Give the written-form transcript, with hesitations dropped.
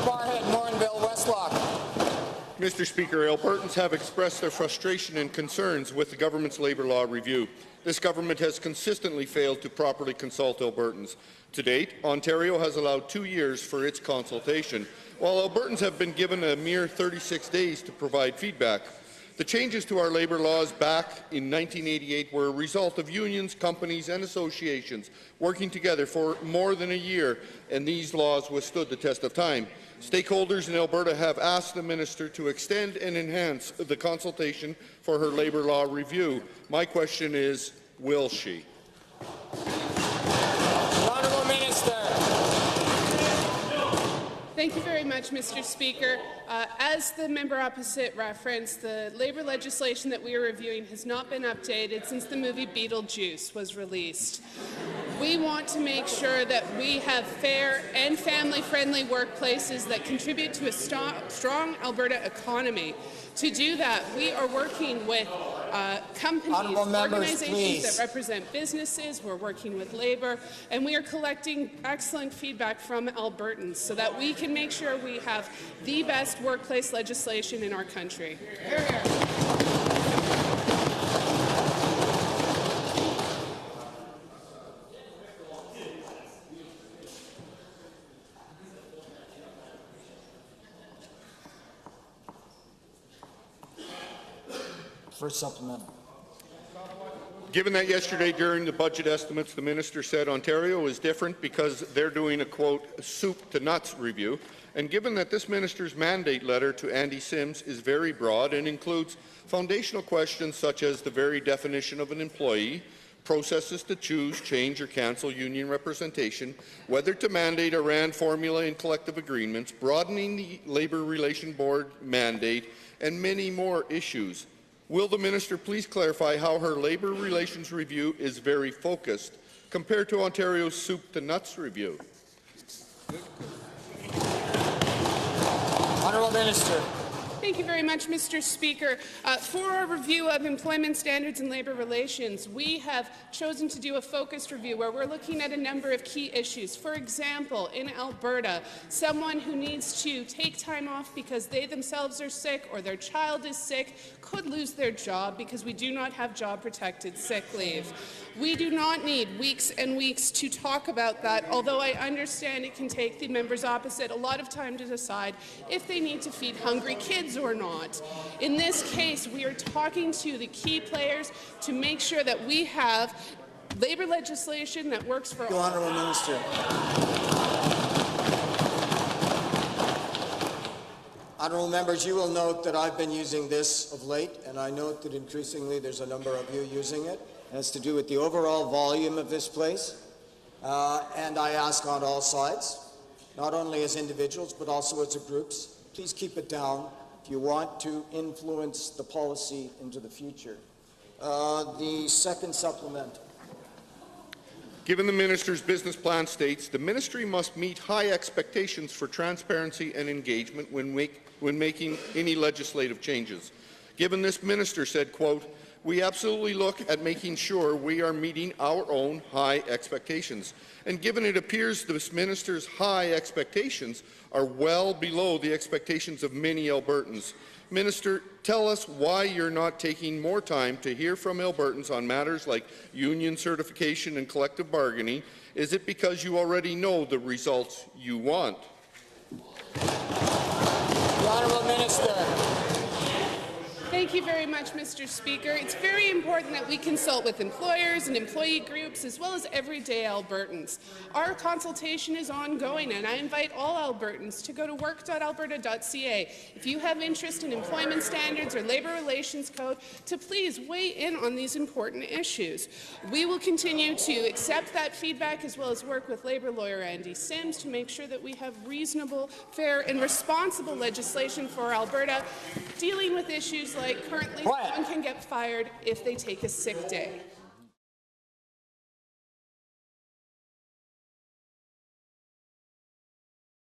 Barhead, Morinville, Westlock. Mr. Speaker, Albertans have expressed their frustration and concerns with the government's labour law review. This government has consistently failed to properly consult Albertans. To date, Ontario has allowed 2 years for its consultation, while Albertans have been given a mere 36 days to provide feedback. The changes to our labour laws back in 1988 were a result of unions, companies and associations working together for more than a year, and these laws withstood the test of time. Stakeholders in Alberta have asked the minister to extend and enhance the consultation for her labour law review. My question is, will she? Honourable Minister. Thank you very much, Mr. Speaker. As the member opposite referenced, the labour legislation that we are reviewing has not been updated since the movie Beetlejuice was released. We want to make sure that we have fair and family-friendly workplaces that contribute to a strong Alberta economy. To do that, we are working with companies, organizations that represent businesses, we're working with labour, and we are collecting excellent feedback from Albertans so that we can make sure we have the best workplace legislation in our country. Hear, hear. First supplemental. Given that yesterday during the budget estimates the minister said Ontario is different because they're doing a, quote, soup to nuts review, and given that this minister's mandate letter to Andy Sims is very broad and includes foundational questions such as the very definition of an employee, processes to choose, change or cancel union representation, whether to mandate a RAND formula in collective agreements, broadening the Labour Relation Board mandate, and many more issues, will the minister please clarify how her labour relations review is very focused compared to Ontario's soup to nuts review? Honourable Minister. Thank you very much, Mr. Speaker. For our review of employment standards and labour relations, we have chosen to do a focused review where we're looking at a number of key issues. For example, in Alberta, someone who needs to take time off because they themselves are sick or their child is sick could lose their job because we do not have job-protected sick leave. We do not need weeks and weeks to talk about that, although I understand it can take the members opposite a lot of time to decide if they need to feed hungry kids or not. In this case, we are talking to the key players to make sure that we have labour legislation that works for all. Honourable Minister. Honourable members, you will note that I've been using this of late, and I note that increasingly there's a number of you using it. It has to do with the overall volume of this place, and I ask on all sides, not only as individuals but also as groups, please keep it down if you want to influence the policy into the future. The second supplemental. Given the minister's business plan states, the ministry must meet high expectations for transparency and engagement when making any legislative changes. Given this minister said, quote, we absolutely look at making sure we are meeting our own high expectations. And given it appears this minister's high expectations are well below the expectations of many Albertans, Minister, tell us why you're not taking more time to hear from Albertans on matters like union certification and collective bargaining. Is it because you already know the results you want? The Honourable Minister. Thank you very much, Mr. Speaker. It's very important that we consult with employers and employee groups as well as everyday Albertans. Our consultation is ongoing, and I invite all Albertans to go to work.alberta.ca if you have interest in employment standards or labour relations code to please weigh in on these important issues. We will continue to accept that feedback as well as work with labour lawyer Andy Sims to make sure that we have reasonable, fair and responsible legislation for Alberta dealing with issues like currently one can get fired if they take a sick day.